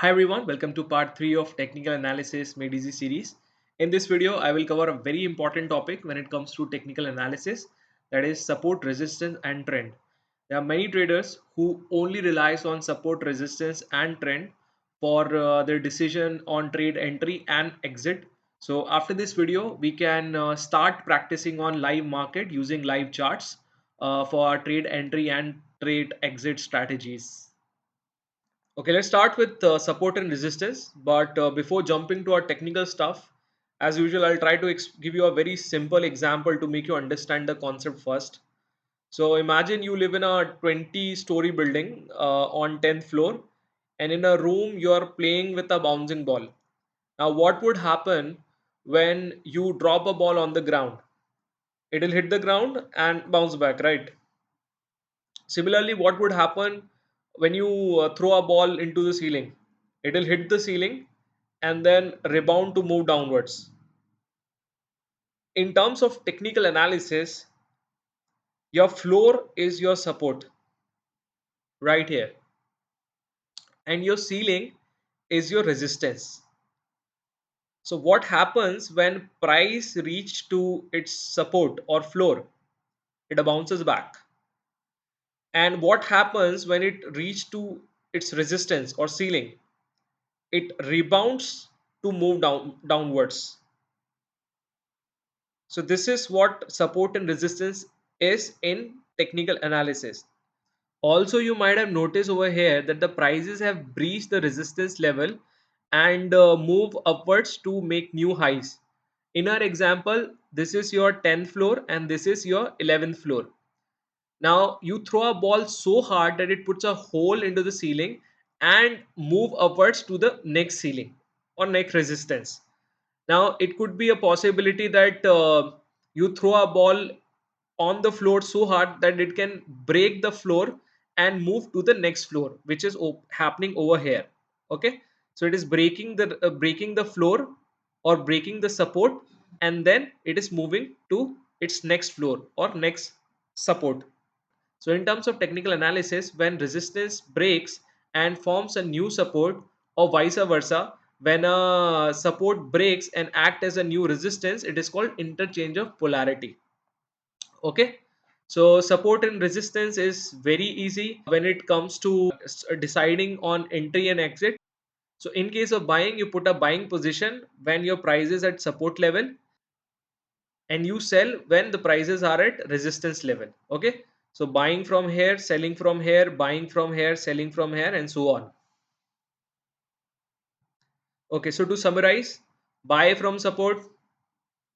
Hi everyone, welcome to part 3 of Technical Analysis Made Easy series. In this video, I will cover a very important topic when it comes to technical analysis, that is support, resistance and trend. There are many traders who only relies on support, resistance and trend for their decision on trade entry and exit. So after this video, we can start practicing on live market using live charts for our trade entry and trade exit strategies. Okay, let's start with support and resistance. But before jumping to our technical stuff, as usual, I'll try to give you a very simple example to make you understand the concept first. So imagine you live in a 20-story building on 10th floor, and in a room you are playing with a bouncing ball. Now, what would happen when you drop a ball on the ground? It'll hit the ground and bounce back, right? Similarly, what would happen when you throw a ball into the ceiling? It will hit the ceiling and then rebound to move downwards. In terms of technical analysis, your floor is your support right here, and your ceiling is your resistance. So, what happens when price reach to its support or floor? It bounces back. And what happens when it reach to its resistance or ceiling? It rebounds to move downwards. So this is what support and resistance is in technical analysis. Also, you might have noticed over here that the prices have breached the resistance level and move upwards to make new highs. In our example, this is your 10th floor and this is your 11th floor. Now you throw a ball so hard that it puts a hole into the ceiling and move upwards to the next ceiling or next resistance. Now it could be a possibility that you throw a ball on the floor so hard that it can break the floor and move to the next floor, which is happening over here. Okay, so it is breaking the floor or breaking the support, and then it is moving to its next floor or next support. So in terms of technical analysis, when resistance breaks and forms a new support, or vice versa, when a support breaks and act as a new resistance, it is called interchange of polarity. Okay. So support and resistance is very easy when it comes to deciding on entry and exit. So in case of buying, you put a buying position when your price is at support level, and you sell when the prices are at resistance level. Okay, so buying from here, selling from here, buying from here, selling from here, and so on. Okay, so to summarize, buy from support,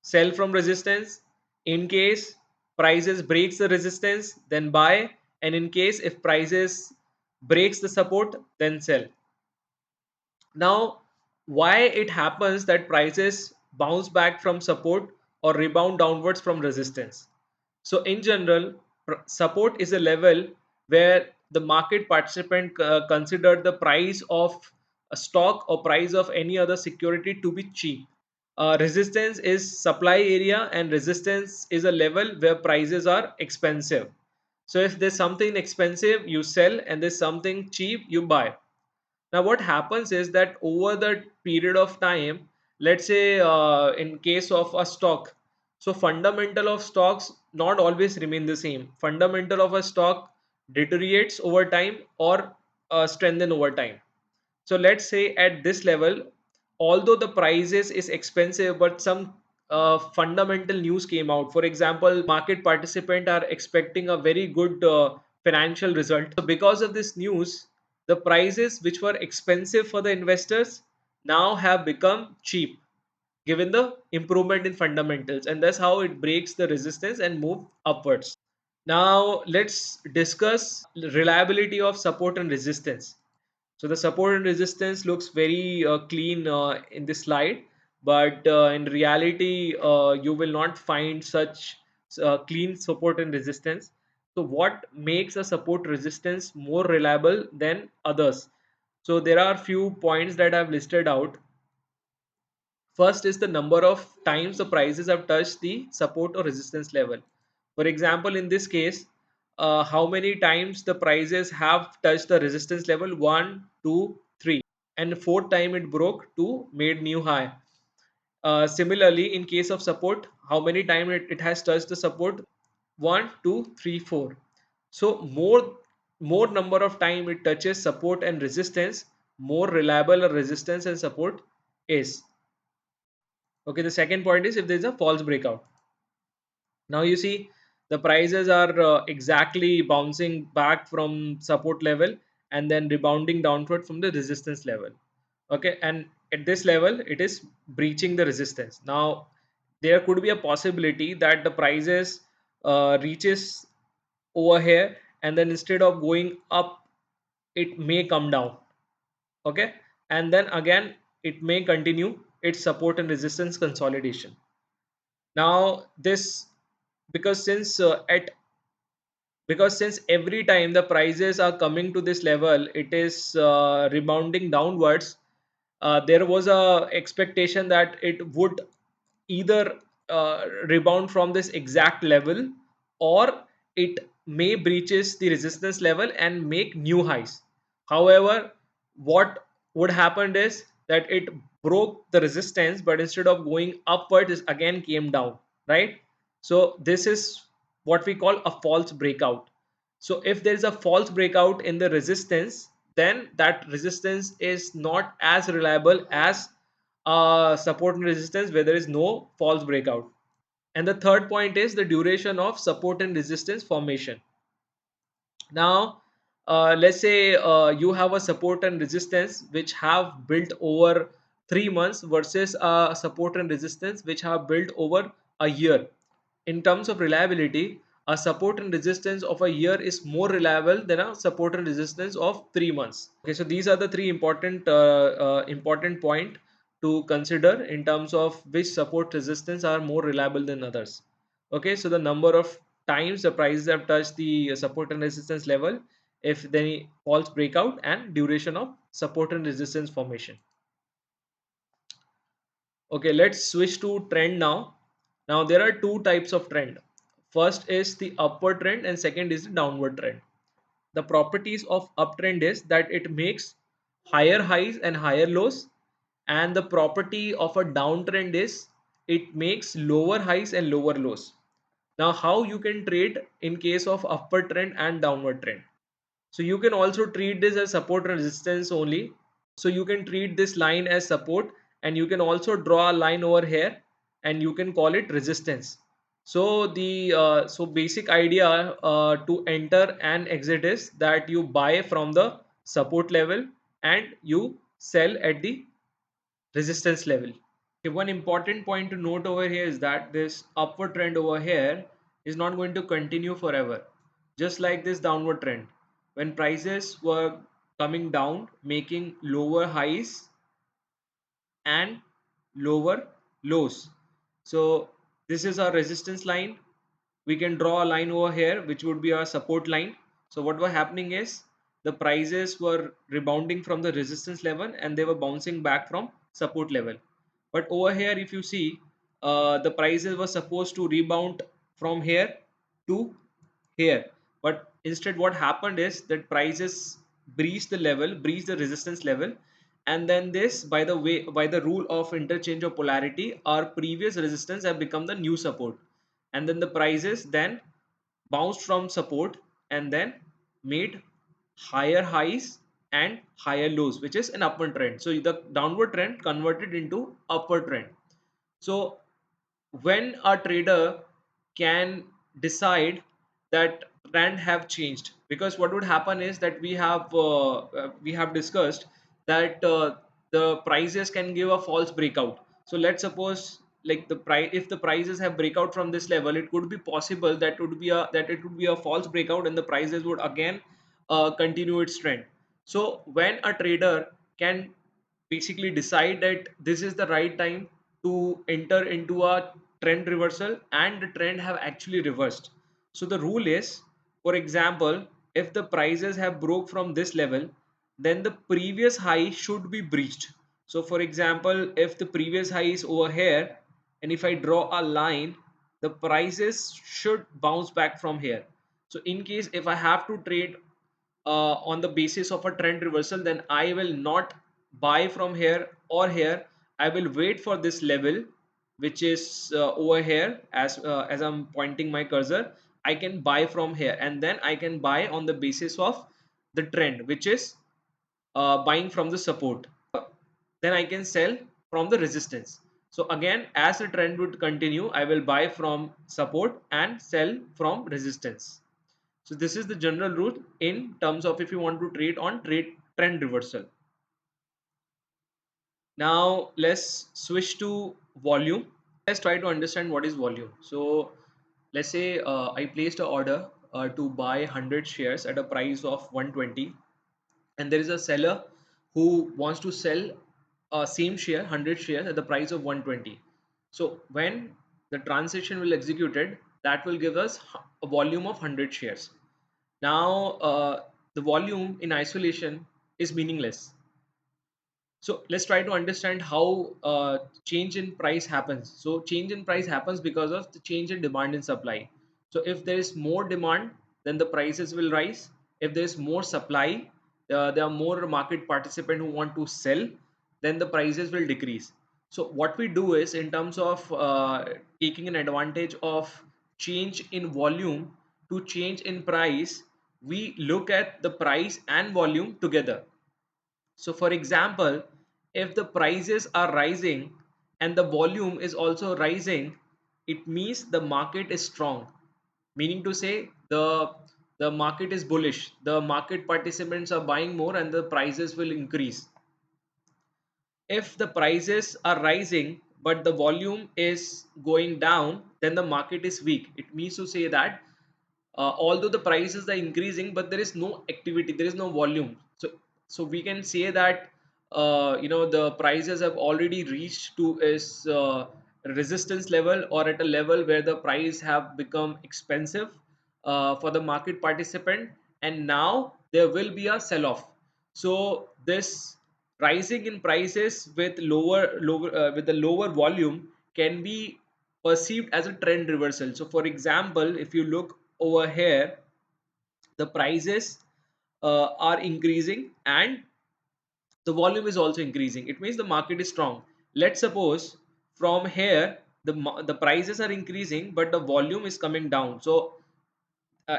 sell from resistance. In case prices breaks the resistance, then buy, and in case if prices breaks the support, then sell. Now, why it happens that prices bounce back from support or rebound downwards from resistance? So, in general, support is a level where the market participant consider the price of a stock or price of any other security to be cheap. Resistance is supply area, and resistance is a level where prices are expensive. So, if there's something expensive, you sell, and there's something cheap, you buy. Now, what happens is that over the period of time, let's say in case of a stock, so fundamental of stocks not always remain the same. Fundamental of a stock deteriorates over time or strengthen over time. So let's say at this level, although the prices is expensive, but some fundamental news came out. For example, market participant are expecting a very good financial result. So because of this news, the prices which were expensive for the investors now have become cheap given the improvement in fundamentals, and that's how it breaks the resistance and move upwards. Now let's discuss reliability of support and resistance. So the support and resistance looks very clean in this slide, but in reality, you will not find such clean support and resistance. So what makes a support resistance more reliable than others? So there are few points that I've listed out. First is the number of times the prices have touched the support or resistance level. For example, in this case, how many times the prices have touched the resistance level? One, two, three. and fourth time it broke to made new high. Similarly, in case of support, how many times it has touched the support? One, two, three, four. So more number of time it touches support and resistance, more reliable a resistance and support is. Okay, the second point is if there is a false breakout. Now you see the prices are exactly bouncing back from support level and then rebounding downward from the resistance level. Okay, and at this level it is breaching the resistance. Now there could be a possibility that the prices reaches over here, and then instead of going up it may come down. Okay, and then again it may continue its support and resistance consolidation. Now this, because since at because since every time the prices are coming to this level it is rebounding downwards, there was a expectation that it would either rebound from this exact level, or it may breaches the resistance level and make new highs. However, what would happen is that it broke the resistance, but instead of going upward it again came down, right? So this is what we call a false breakout. So if there is a false breakout in the resistance, then that resistance is not as reliable as support and resistance where there is no false breakout. And the third point is the duration of support and resistance formation. Now let's say you have a support and resistance which have built over 3 months versus a support and resistance which have built over a year. In terms of reliability, a support and resistance of a year is more reliable than a support and resistance of 3 months. Okay, so these are the three important point to consider in terms of which support resistance are more reliable than others. Okay, so the number of times the prices have touched the support and resistance level, if any false breakout, and duration of support and resistance formation. Okay, let's switch to trend now. Now there are two types of trend. First is the upward trend and second is the downward trend. The properties of uptrend is that it makes higher highs and higher lows, and the property of a downtrend is it makes lower highs and lower lows. Now how you can trade in case of upward trend and downward trend? So you can also treat this as support and resistance only. So you can treat this line as support, and you can also draw a line over here and you can call it resistance. So the basic idea to enter and exit is that you buy from the support level and you sell at the resistance level. Okay, one important point to note over here is that this upward trend over here is not going to continue forever. Just like this downward trend, when prices were coming down, making lower highs and lower lows. So this is our resistance line. We can draw a line over here which would be our support line. So what was happening is the prices were rebounding from the resistance level and they were bouncing back from support level. But over here if you see, the prices were supposed to rebound from here to here, but instead what happened is that prices breached the resistance level, and then this, by the way, by the rule of interchange of polarity, our previous resistance have become the new support, and then the prices then bounced from support and then made higher highs and higher lows, which is an upward trend. So the downward trend converted into upward trend. So when a trader can decide that trend have changed, because what would happen is that we have discussed that the prices can give a false breakout. So let's suppose like the price, if the prices have breakout from this level, it could be possible that it would be a false breakout and the prices would again continue its trend. So when a trader can basically decide that this is the right time to enter into a trend reversal and the trend have actually reversed. So the rule is, for example, if the prices have broke from this level, then the previous high should be breached. So for example, if the previous high is over here and if I draw a line, the prices should bounce back from here. So in case if I have to trade on the basis of a trend reversal, then I will not buy from here or here, I will wait for this level, which is over here. As I'm pointing my cursor, I can buy from here, and then I can buy on the basis of the trend, which is buying from the support. Then I can sell from the resistance. So again, as the trend would continue, I will buy from support and sell from resistance. So this is the general rule in terms of if you want to trade on trend reversal. Now let's switch to volume. Let's try to understand what is volume. So let's say I placed an order to buy 100 shares at a price of 120, and there is a seller who wants to sell same share 100 shares at the price of 120. So when the transaction will executed, that will give us a volume of 100 shares. Now the volume in isolation is meaningless. So let's try to understand how change in price happens. So change in price happens because of the change in demand and supply. So if there is more demand, then the prices will rise. If there is more supply, there are more market participants who want to sell, then the prices will decrease. So what we do is, in terms of taking an advantage of change in volume to change in price, we look at the price and volume together. So for example, if the prices are rising and the volume is also rising, it means the market is strong. Meaning to say, the market is bullish. The market participants are buying more and the prices will increase. If the prices are rising but the volume is going down, then the market is weak. It means to say that although the prices are increasing, but there is no activity, there is no volume. So we can say that the prices have already reached to its resistance level, or at a level where the price have become expensive for the market participant, and now there will be a sell off. So this rising in prices with lower with the lower volume can be perceived as a trend reversal. So for example, if you look over here, the prices are increasing and the volume is also increasing. It means the market is strong. Let's suppose from here the prices are increasing but the volume is coming down. So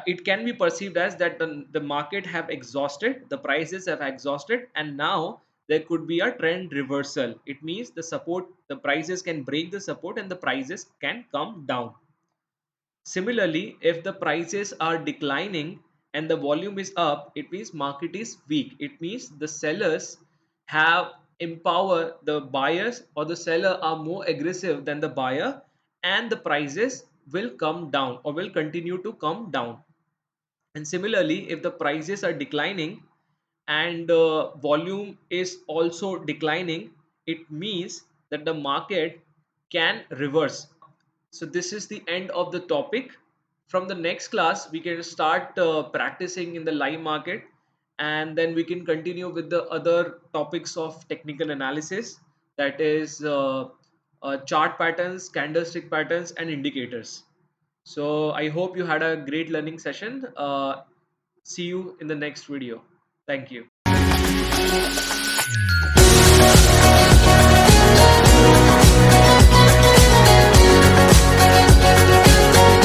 it can be perceived as that the market have exhausted, the prices have exhausted, and now there could be a trend reversal. It means the prices can break the support and the prices can come down. Similarly, if the prices are declining and the volume is up, it means market is weak. It means the sellers have empower the buyers, or the seller are more aggressive than the buyer, and the prices will come down or will continue to come down. And similarly, if the prices are declining and volume is also declining, it means that the market can reverse. So this is the end of the topic. From the next class, we can start practicing in the live market, and then we can continue with the other topics of technical analysis, that is chart patterns, candlestick patterns, and indicators. So I hope you had a great learning session. See you in the next video. Thank you.